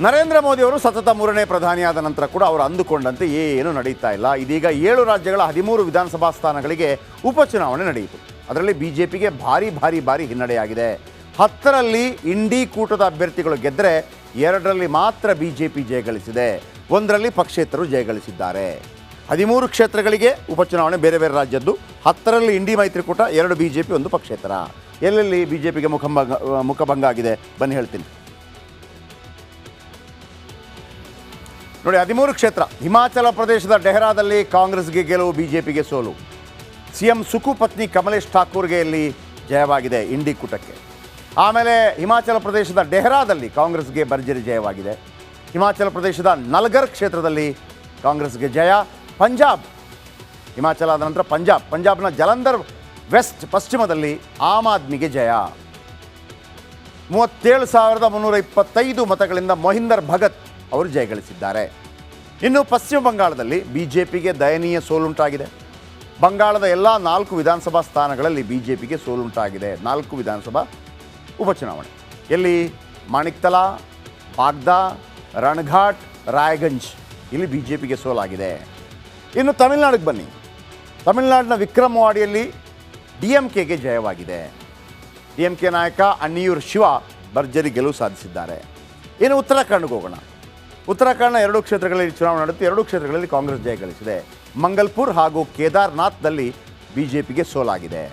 ನರೇಂದ್ರ ಮೋದಿ ಅವರು ಸತತ 3ನೇ ಪ್ರಧಾನಿಯಾದ ನಂತರ ಕೂಡ ಅವರು ಅಂದುಕೊಂಡಂತೆ ಏನು ನಡೀತಾ ಇಲ್ಲ. ಇದೀಗ 7 ರಾಜ್ಯಗಳ 13 ವಿಧಾನಸಭಾ ಸ್ಥಾನಗಳಿಗೆ ಉಪಚುನಾವಣೆ ನಡೆಯಿತು. ಅದರಲ್ಲಿ ಬಿಜೆಪಿಗೆ ಭಾರಿ ಹಿನ್ನಡೆಯಾಗಿದೆ. 10ರಲ್ಲಿ ಇಂಡಿ ಕೂಟದ ಅಭ್ಯರ್ಥಿಗಳು ಗೆದ್ದರೆ 2ರಲ್ಲಿ ಮಾತ್ರ ಬಿಜೆಪಿ ಜಯಗಳಿಸಿದೆ. 1ರಲ್ಲಿ ಪಕ್ಷೇತರರು ಜಯಗಳಿಸಿದ್ದಾರೆ. 13 ಕ್ಷೇತ್ರಗಳಿಗೆ ಉಪಚುನಾವಣೆ ಬೇರೆ ಬೇರೆ ರಾಜ್ಯದ್ದು. 10ರಲ್ಲಿ ಇಂಡಿ ಮೈತ್ರಿಕೂಟ, 2 ಬಿಜೆಪಿ, 1 ಪಕ್ಷೇತರ. ಎಲ್ಲೆಲ್ಲಿ ಬಿಜೆಪಿಗೆ ಮುಖಭಂಗ ಆಗಿದೆ ಬನ್ನಿ ಹೇಳ್ತೀನಿ ನೋಡಿ. 13 ಕ್ಷೇತ್ರ. ಹಿಮಾಚಲ ಪ್ರದೇಶದ ಡೆಹರಾದಲ್ಲಿ ಕಾಂಗ್ರೆಸ್ಗೆ ಗೆಲುವು, ಬಿಜೆಪಿಗೆ ಸೋಲು. ಸಿಎಂ ಸುಕು ಪತ್ನಿ ಕಮಲೇಶ್ ಠಾಕೂರ್ಗೆ ಇಲ್ಲಿ ಜಯವಾಗಿದೆ ಇಂಡಿ ಕೂಟಕ್ಕೆ. ಆಮೇಲೆ ಹಿಮಾಚಲ ಪ್ರದೇಶದ ಡೆಹರಾದಲ್ಲಿ ಕಾಂಗ್ರೆಸ್ಗೆ ಭರ್ಜರಿ ಜಯವಾಗಿದೆ. ಹಿಮಾಚಲ ಪ್ರದೇಶದ ನಲ್ಗರ್ ಕ್ಷೇತ್ರದಲ್ಲಿ ಕಾಂಗ್ರೆಸ್ಗೆ ಜಯ. ಪಂಜಾಬ್, ಹಿಮಾಚಲ ಆದ ನಂತರ ಪಂಜಾಬ್ನ ಜಲಂಧರ್ ವೆಸ್ಟ್ ಪಶ್ಚಿಮದಲ್ಲಿ ಆಮ್ ಆದ್ಮಿಗೆ ಜಯ. 37,325 ಮತಗಳಿಂದ ಮೊಹಿಂದರ್ ಭಗತ್ ಅವರು ಜಯಗಳಿಸಿದ್ದಾರೆ. ಇನ್ನು ಪಶ್ಚಿಮ ಬಂಗಾಳದಲ್ಲಿ ಬಿಜೆಪಿಗೆ ದಯನೀಯ ಸೋಲುಂಟಾಗಿದೆ. ಬಂಗಾಳದ ಎಲ್ಲ 4 ವಿಧಾನಸಭಾ ಸ್ಥಾನಗಳಲ್ಲಿ ಬಿಜೆಪಿಗೆ ಸೋಲುಂಟಾಗಿದೆ. 4 ವಿಧಾನಸಭಾ ಉಪಚುನಾವಣೆ. ಎಲ್ಲಿ? ಮಾಣಿಕ್ತಲಾ, ಬಾಗ್ದಾ, ರಣಘಾಟ್, ರಾಯಗಂಜ್ ಇಲ್ಲಿ ಬಿಜೆಪಿಗೆ ಸೋಲಾಗಿದೆ. ಇನ್ನು ತಮಿಳುನಾಡಿಗೆ ಬನ್ನಿ. ತಮಿಳುನಾಡಿನ ವಿಕ್ರಮವಾಡಿಯಲ್ಲಿ ಡಿಎಂಕೆಗೆ ಜಯವಾಗಿದೆ. ಡಿಎಂಕೆ ನಾಯಕ ಅಣ್ಣಿಯೂರ್ ಶಿವ ಭರ್ಜರಿ ಗೆಲುವು ಸಾಧಿಸಿದ್ದಾರೆ. ಇನ್ನು ಉತ್ತರಾಖಂಡ್ಗೆ ಹೋಗೋಣ. ಉತ್ತರಾಖಂಡ್ನ 2 ಕ್ಷೇತ್ರಗಳಲ್ಲಿ ಚುನಾವಣೆ ನಡೆದು 2 ಕ್ಷೇತ್ರಗಳಲ್ಲಿ ಕಾಂಗ್ರೆಸ್ ಜಯಗಳಿಸಿದೆ. ಮಂಗಲ್ಪುರ್ ಹಾಗೂ ಕೇದಾರ್ನಾಥ್ದಲ್ಲಿ ಬಿಜೆಪಿಗೆ ಸೋಲಾಗಿದೆ.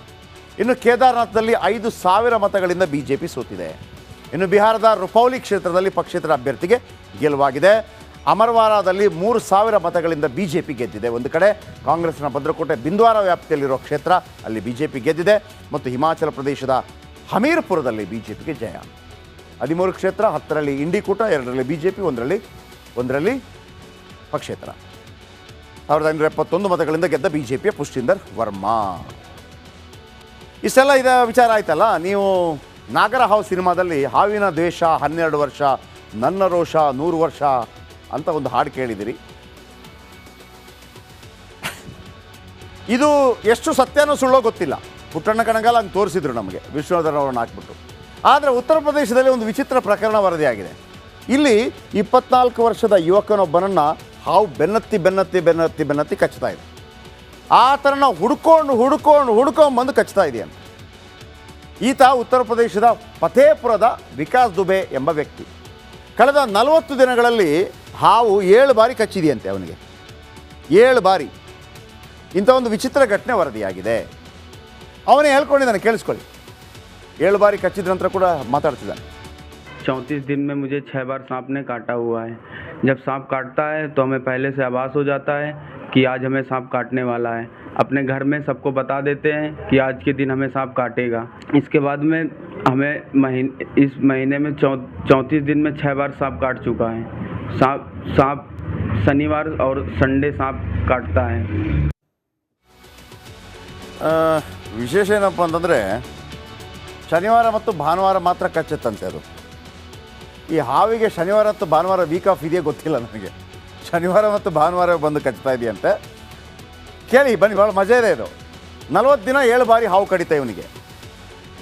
ಇನ್ನು ಕೇದಾರ್ನಾಥ್ದಲ್ಲಿ 5,000 ಮತಗಳಿಂದ ಬಿಜೆಪಿ ಸೋತಿದೆ. ಇನ್ನು ಬಿಹಾರದ ರುಪೌಲಿ ಕ್ಷೇತ್ರದಲ್ಲಿ ಪಕ್ಷೇತರ ಅಭ್ಯರ್ಥಿಗೆ ಗೆಲುವಾಗಿದೆ. ಅಮರ್ವಾರಾದಲ್ಲಿ 3,000 ಮತಗಳಿಂದ ಬಿಜೆಪಿ ಗೆದ್ದಿದೆ. ಒಂದು ಕಡೆ ಕಾಂಗ್ರೆಸ್ನ ಭದ್ರಕೋಟೆ ಬಿಂದ್ವಾರ ವ್ಯಾಪ್ತಿಯಲ್ಲಿರೋ ಕ್ಷೇತ್ರ, ಅಲ್ಲಿ ಬಿಜೆಪಿ ಗೆದ್ದಿದೆ. ಮತ್ತು ಹಿಮಾಚಲ ಪ್ರದೇಶದ ಹಮೀರ್ಪುರದಲ್ಲಿ ಬಿಜೆಪಿಗೆ ಜಯ. 13 ಕ್ಷೇತ್ರ, 10ರಲ್ಲಿ ಇಂಡಿ ಕೂಟ, 2ರಲ್ಲಿ ಬಿಜೆಪಿ, 1ರಲ್ಲಿ ಪಕ್ಷೇತರ. 1,571 ಮತಗಳಿಂದ ಗೆದ್ದ ಬಿಜೆಪಿಯ ಪುಷ್ಟಿಂದರ್ ವರ್ಮಾ. ಇಷ್ಟೆಲ್ಲ ವಿಚಾರ ಆಯ್ತಲ್ಲ. ನೀವು ನಾಗರಹಾವು ಸಿನಿಮಾದಲ್ಲಿ ಹಾವಿನ ದ್ವೇಷ 12 ವರ್ಷ, ನನ್ನ ರೋಷ 100 ವರ್ಷ ಅಂತ ಒಂದು ಹಾಡು ಕೇಳಿದಿರಿ. ಇದು ಎಷ್ಟು ಸತ್ಯನೋ ಸುಳ್ಳೋ ಗೊತ್ತಿಲ್ಲ. ಪುಟ್ಟಣ್ಣ ಕಣಗಾಲ ಹಂಗೆ ತೋರಿಸಿದ್ರು ನಮಗೆ, ವಿಷ್ಣುವರ್ಧನ್ ಅವರನ್ನು ಹಾಕ್ಬಿಟ್ಟು. ಆದರೆ ಉತ್ತರ ಪ್ರದೇಶದಲ್ಲಿ ಒಂದು ವಿಚಿತ್ರ ಪ್ರಕರಣ ವರದಿಯಾಗಿದೆ. ಇಲ್ಲಿ 24 ವರ್ಷದ ಯುವಕನೊಬ್ಬನನ್ನು ಹಾವು ಬೆನ್ನತ್ತಿ ಕಚ್ತಾ ಇದೆ. ಆ ಥರನ ಹುಡ್ಕೊಂಡು ಬಂದು ಕಚ್ತಾ ಇದೆಯಂತೆ. ಈತ ಉತ್ತರ ಪ್ರದೇಶದ ಫತೇಪುರದ ವಿಕಾಸ್ ದುಬೆ ಎಂಬ ವ್ಯಕ್ತಿ. ಕಳೆದ 40 ದಿನಗಳಲ್ಲಿ ಹಾವು 7 ಬಾರಿ ಕಚ್ಚಿದೆಯಂತೆ ಅವನಿಗೆ. 7 ಬಾರಿ. ಇಂಥ ಒಂದು ವಿಚಿತ್ರ ಘಟನೆ ವರದಿಯಾಗಿದೆ. ಅವನೇ ಹೇಳ್ಕೊಂಡಿದ್ದಾನೆ, ಕೇಳಿಸ್ಕೊಳ್ಳಿ. 7 ಬಾರಿ ಕಚ್ಚಿದ ನಂತರ ಕೂಡ ಮಾತಾಡ್ತಿದ್ದಾನೆ. 34 दिन में मुझे 6 बार सांप ने काटा हुआ है। जब सांप काटता है तो हमें पहले से आभास हो जाता है कि आज हमें सांप काटने वाला है। अपने घर में सबको बता देते हैं कि आज के दिन हमें सांप काटेगा। इसके बाद में हमें इस महीने में 34 दिन में 6 बार सांप काट चुका है। सांप शनिवार और संडे सांप काटता है। ವಿಶೇಷ ಏನಪ್ಪ ಅಂತಂದರೆ ಶನಿವಾರ ಮತ್ತು ಭಾನುವಾರ ಮಾತ್ರ ಕಚ್ಚುತ್ತಂತೆ ಅದು. ಈ ಹಾವಿಗೆ ಶನಿವಾರ ಮತ್ತು ಭಾನುವಾರ ವೀಕ್ ಆಫ್ ಇದೆಯೇ ಗೊತ್ತಿಲ್ಲ ನನಗೆ. ಶನಿವಾರ ಮತ್ತು ಭಾನುವಾರ ಬಂದು ಕಚ್ತಾ ಇದೆಯಂತೆ. ಕೇಳಿ ಬನ್ನಿ, ಭಾಳ ಮಜಾ ಇದೆ ಇದು. 40 ದಿನ 7 ಬಾರಿ ಹಾವು ಕಡಿತಾ ಇವನಿಗೆ.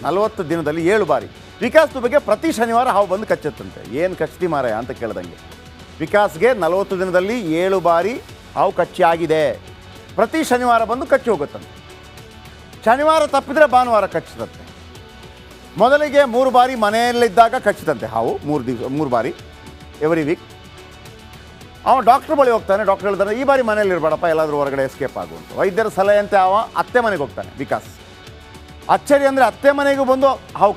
40 ದಿನದಲ್ಲಿ 7 ಬಾರಿ. ವಿಕಾಸ್ ದುಬೆಗೆ ಪ್ರತಿ ಶನಿವಾರ ಹಾವು ಬಂದು ಕಚ್ಚುತ್ತಂತೆ. ಏನು ಕಚ್ತಿ ಮಾರಾಯ ಅಂತ ಕೇಳ್ದಂಗೆ. ವಿಕಾಸ್ಗೆ 40 ದಿನದಲ್ಲಿ 7 ಬಾರಿ ಹಾವು ಕಚ್ಚಿ ಆಗಿದೆ. ಪ್ರತಿ ಶನಿವಾರ ಬಂದು ಕಚ್ಚಿ ಹೋಗುತ್ತಂತೆ. ಶನಿವಾರ ತಪ್ಪಿದರೆ ಭಾನುವಾರ ಕಚ್ಚುತ್ತಂತೆ. ಮೊದಲಿಗೆ 3 ಬಾರಿ ಮನೆಯಲ್ಲಿದ್ದಾಗ ಕಚ್ಚಿದಂತೆ ಹಾವು, 3 ಬಾರಿ ಎವ್ರಿ ವೀಕ್. ಅವನು ಡಾಕ್ಟ್ರ್ ಬಳಿ ಹೋಗ್ತಾನೆ. ಡಾಕ್ಟ್ರ್ ಹೇಳ್ತಾರೆ, ಈ ಬಾರಿ ಮನೇಲಿ ಇರಬೇಡಪ್ಪ, ಎಲ್ಲಾದರೂ ಹೊರಗಡೆ ಎಸ್ಕೇಪ್ ಆಗುವಂತ. ವೈದ್ಯರ ಸಲಹೆಯಂತೆ ಅವ ಅತ್ತೆ ಮನೆಗೆ ಹೋಗ್ತಾನೆ ವಿಕಾಸ್. ಅಚ್ಚರಿ ಅಂದರೆ ಅತ್ತೆ ಮನೆಗೂ ಬಂದು ಹಾವು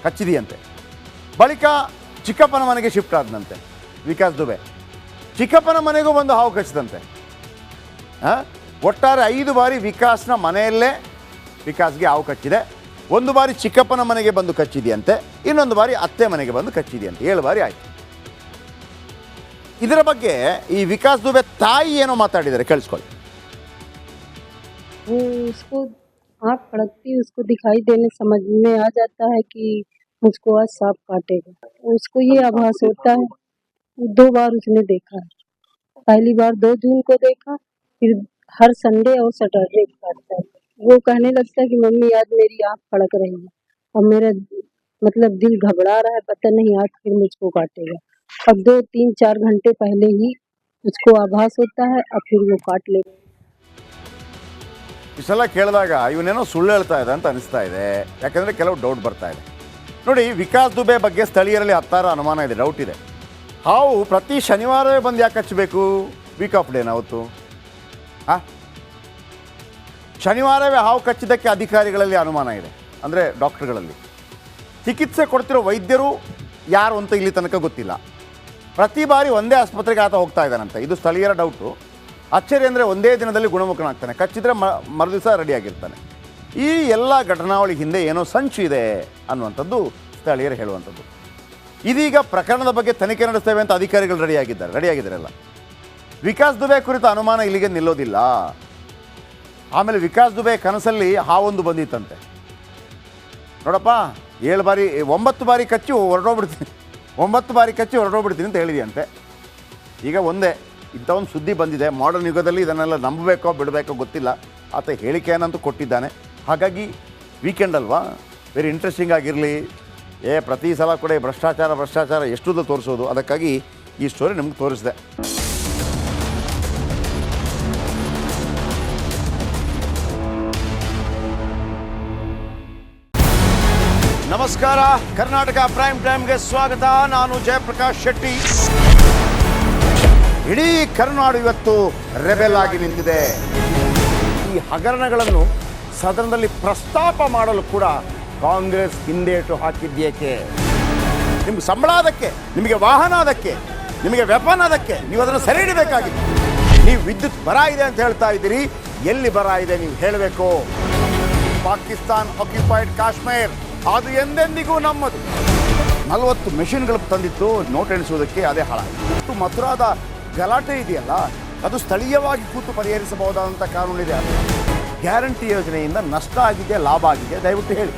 ಕಚ್ಚಿದೆಯಂತೆ. ಬಳಿಕ ಚಿಕ್ಕಪ್ಪನ ಮನೆಗೆ ಶಿಫ್ಟ್ ಆದನಂತೆ ವಿಕಾಸ್ ದುಬೆ. ಚಿಕ್ಕಪ್ಪನ ಮನೆಗೂ ಬಂದು ಹಾವು ಕಚ್ಚಿದಂತೆ. ಒಟ್ಟಾರೆ 5 ಬಾರಿ ವಿಕಾಸ್ನ ಮನೆಯಲ್ಲೇ ವಿಕಾಸ್ಗೆ ಹಾವು ಕಚ್ಚಿದೆ. 1 ಬಾರಿ ಚಿಕ್ಕಪ್ಪನ ಮನೆಗೆ ಬಂದು ಕಚ್ಚಿದೆಯಂತೆ. ಇನ್ನೊಂದು ಬಾರಿ ಅತ್ತೆ ಮನೆಗೆ ಬಂದು ಕಚ್ಚಿದೆಯಂತೆ. 7 ಬಾರಿ ಆಯಿತು. ಇದರ ಬಗ್ಗೆ ಈ ವಿಕಾಸ್ ದುಬೆ ತಾಯಿ ಏನೋ ಮಾತಾಡಿದ್ದಾರೆ, ಕೇಳಿಸ್ಕೊಳ್ಳಿ. उसको आँख फड़कती है, उसको दिखाई देने समझ में आ जाता है कि मुझको आज सांप काटेगा। उसको ये आभास होता है। 2 बार उसने देखा है। पहली बार 2 जून को देखा, फिर हर संडे और सैटरडे को काटता है। वो कहने लगता है कि मम्मी आज मेरी आँख फड़क रही है और मेरा मतलब दिल घबरा रहा है, पता नहीं आज फिर मुझको काटेगा। अब 2-3-4 घंटे पहले ही उसको आभास होता है और फिर वो काट लेते हैं। ಇಷ್ಟೆಲ್ಲ ಕೇಳಿದಾಗ ಇವನೇನೋ ಸುಳ್ಳು ಹೇಳ್ತಾ ಇದೆ ಅಂತ ಅನಿಸ್ತಾ ಇದೆ. ಯಾಕಂದರೆ ಕೆಲವು ಡೌಟ್ ಬರ್ತಾ ಇದೆ. ನೋಡಿ, ವಿಕಾಸ್ ದುಬೆ ಬಗ್ಗೆ ಸ್ಥಳೀಯರಲ್ಲಿ ಹತ್ತಾರು ಅನುಮಾನ ಇದೆ, ಡೌಟ್ ಇದೆ. ಹಾವು ಪ್ರತಿ ಶನಿವಾರವೇ ಬಂದು ಯಾಕೆ ಹಚ್ಚಬೇಕು? ವೀಕ್ ಆಫ್ ಡೇನ ಅವತ್ತು? ಹಾಂ, ಶನಿವಾರವೇ ಹಾವು ಕಚ್ಚಿದ್ದಕ್ಕೆ ಅಧಿಕಾರಿಗಳಲ್ಲಿ ಅನುಮಾನ ಇದೆ, ಅಂದರೆ ಡಾಕ್ಟರ್ಗಳಲ್ಲಿ. ಚಿಕಿತ್ಸೆ ಕೊಡ್ತಿರೋ ವೈದ್ಯರು ಯಾರು ಅಂತ ಇಲ್ಲಿ ತನಕ ಗೊತ್ತಿಲ್ಲ. ಪ್ರತಿ ಬಾರಿ ಒಂದೇ ಆಸ್ಪತ್ರೆಗೆ ಆತ ಹೋಗ್ತಾ ಇದ್ದಾನಂತೆ, ಇದು ಸ್ಥಳೀಯರ ಡೌಟು. ಅಚ್ಚರಿ ಅಂದರೆ ಒಂದೇ ದಿನದಲ್ಲಿ ಗುಣಮುಖನಾಗ್ತಾನೆ, ಕಚ್ಚಿದ್ರೆ ಮರುದಿವಸ ರೆಡಿಯಾಗಿರ್ತಾನೆ. ಈ ಎಲ್ಲ ಘಟನಾವಳಿ ಹಿಂದೆ ಏನೋ ಸಂಚು ಇದೆ ಅನ್ನುವಂಥದ್ದು ಸ್ಥಳೀಯರು ಹೇಳುವಂಥದ್ದು. ಇದೀಗ ಪ್ರಕರಣದ ಬಗ್ಗೆ ತನಿಖೆ ನಡೆಸ್ತೇವೆ ಅಂತ ಅಧಿಕಾರಿಗಳು ರೆಡಿಯಾಗಿದ್ದಾರಲ್ಲ. ವಿಕಾಸ್ ದುಬೆ ಕುರಿತ ಅನುಮಾನ ಇಲ್ಲಿಗೆ ನಿಲ್ಲೋದಿಲ್ಲ. ಆಮೇಲೆ ವಿಕಾಸ್ ದುಬೆ ಕನಸಲ್ಲಿ ಹಾವೊಂದು ಬಂದಿತ್ತಂತೆ. ನೋಡಪ್ಪ, 9 ಬಾರಿ ಕಚ್ಚಿ ಹೊರಟೋಗ್ಬಿಡ್ತೀನಿ, 9 ಬಾರಿ ಕಚ್ಚಿ ಹೊರಟೋಗ್ಬಿಡ್ತೀನಿ ಅಂತ ಹೇಳಿದೆಯಂತೆ. ಈಗ ಒಂದೇ ಇಂಥ ಒಂದು ಸುದ್ದಿ ಬಂದಿದೆ. ಮಾಡರ್ನ್ ಯುಗದಲ್ಲಿ ಇದನ್ನೆಲ್ಲ ನಂಬಬೇಕೋ ಬಿಡಬೇಕೋ ಗೊತ್ತಿಲ್ಲ. ಆತ ಹೇಳಿಕೆಯನ್ನಂತೂ ಕೊಟ್ಟಿದ್ದಾನೆ. ಹಾಗಾಗಿ ವೀಕೆಂಡ್ ಅಲ್ವಾ, ವೆರಿ ಇಂಟ್ರೆಸ್ಟಿಂಗ್ ಆಗಿರಲಿ. ಪ್ರತಿ ಸಲ ಕೂಡ ಭ್ರಷ್ಟಾಚಾರ ಎಷ್ಟುದ್ದು ತೋರಿಸೋದು. ಅದಕ್ಕಾಗಿ ಈ ಸ್ಟೋರಿ ನಿಮ್ಗೆ ತೋರಿಸಿದೆ. ನಮಸ್ಕಾರ, ಕರ್ನಾಟಕ ಪ್ರೈಮ್ ಟೈಮ್ಗೆ ಸ್ವಾಗತ. ನಾನು ಜಯಪ್ರಕಾಶ್ ಶೆಟ್ಟಿ. ಇಡೀ ಕರುನಾಡು ಇವತ್ತು ರೆಬೆಲ್ ಆಗಿ ನಿಂತಿದೆ. ಈ ಹಗರಣಗಳನ್ನು ಸದನದಲ್ಲಿ ಪ್ರಸ್ತಾಪ ಮಾಡಲು ಕೂಡ ಕಾಂಗ್ರೆಸ್ ಹಿಂದೇಟು ಹಾಕಿದ್ದೇಕೆ? ನಿಮ್ಗೆ ಸಂಬಳ ಅದಕ್ಕೆ, ನಿಮಗೆ ವಾಹನ ಅದಕ್ಕೆ, ನಿಮಗೆ ವೆಪನ್ ಅದಕ್ಕೆ, ನೀವು ಅದನ್ನು ಸೆರೆ ಹಿಡಿಬೇಕಾಗಿತ್ತು. ನೀವು ವಿದ್ಯುತ್ ಬರ ಇದೆ ಅಂತ ಹೇಳ್ತಾ ಇದ್ದೀರಿ, ಎಲ್ಲಿ ಬರ ಇದೆ ನೀವು ಹೇಳಬೇಕು. ಪಾಕಿಸ್ತಾನ್ ಆಕ್ಯುಪೈಡ್ ಕಾಶ್ಮೀರ್ ಅದು ಎಂದೆಂದಿಗೂ ನಮ್ಮದು. 40 ಮೆಷಿನ್ಗಳು ತಂದಿತ್ತು ನೋಟ್ ಎಣಿಸುವುದಕ್ಕೆ, ಅದೇ ಹಾಳಾಯಿತು. ಮಥುರಾದ ಗಲಾಟೆ ಇದೆಯಲ್ಲ, ಅದು ಸ್ಥಳೀಯವಾಗಿ ಕೂತು ಪರಿಹರಿಸಬಹುದಾದಂಥ ಕಾನೂನಿದೆ. ಗ್ಯಾರಂಟಿ ಯೋಜನೆಯಿಂದ ನಷ್ಟ ಆಗಿದೆ, ಲಾಭ ಆಗಿದೆ, ದಯವಿಟ್ಟು ಹೇಳಿ.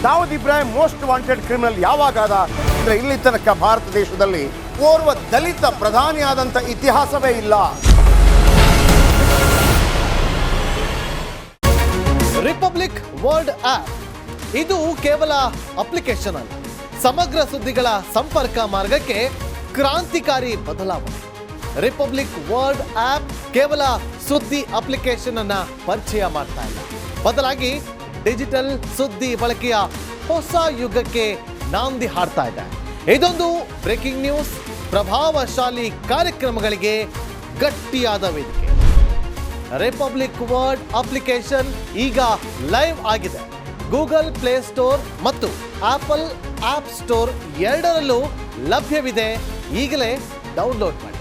Dawood Ibrahim most wanted criminal ಯಾವಾಗಾದ ಅಂದರೆ ಇಲ್ಲಿ ತನಕ ಭಾರತ ದೇಶದಲ್ಲಿ ಓರ್ವ ದಲಿತ ಪ್ರಧಾನಿಯಾದಂಥ ಇತಿಹಾಸವೇ ಇಲ್ಲ. ರಿಪಬ್ಲಿಕ್ ವರ್ಲ್ಡ್ ಆಪ್ ಇದು ಕೇವಲ ಅಪ್ಲಿಕೇಶನ್ ಅಲ್ಲ, ಸಮಗ್ರ ಸುದ್ದಿಗಳ ಸಂಪರ್ಕ ಮಾರ್ಗಕ್ಕೆ ಕ್ರಾಂತಿಕಾರಿ ಬದಲಾವಣೆ. ರಿಪಬ್ಲಿಕ್ ವರ್ಲ್ಡ್ ಆಪ್ ಕೇವಲ ಸುದ್ದಿ ಅಪ್ಲಿಕೇಶನ್ ಅನ್ನ ಪರಿಚಯ ಮಾಡ್ತಾ ಇಲ್ಲ, ಬದಲಾಗಿ ಡಿಜಿಟಲ್ ಸುದ್ದಿ ಬಳಕೆಯ ಹೊಸ ಯುಗಕ್ಕೆ ನಾಂದಿ ಹಾಡ್ತಾ ಇದೆ. ಇದೊಂದು ಬ್ರೇಕಿಂಗ್ ನ್ಯೂಸ್, ಪ್ರಭಾವಶಾಲಿ ಕಾರ್ಯಕ್ರಮಗಳಿಗೆ ಗಟ್ಟಿಯಾದ ವೇದಿಕೆ. ರಿಪಬ್ಲಿಕ್ ವರ್ಲ್ಡ್ ಅಪ್ಲಿಕೇಶನ್ ಈಗ ಲೈವ್ ಆಗಿದೆ. ಗೂಗಲ್ ಪ್ಲೇ ಸ್ಟೋರ್ ಮತ್ತು ಆಪಲ್ ಆಪ್ ಸ್ಟೋರ್ ಎರಡರಲ್ಲೂ ಲಭ್ಯವಿದೆ. ಈಗಲೇ ಡೌನ್ಲೋಡ್ ಮಾಡಿ.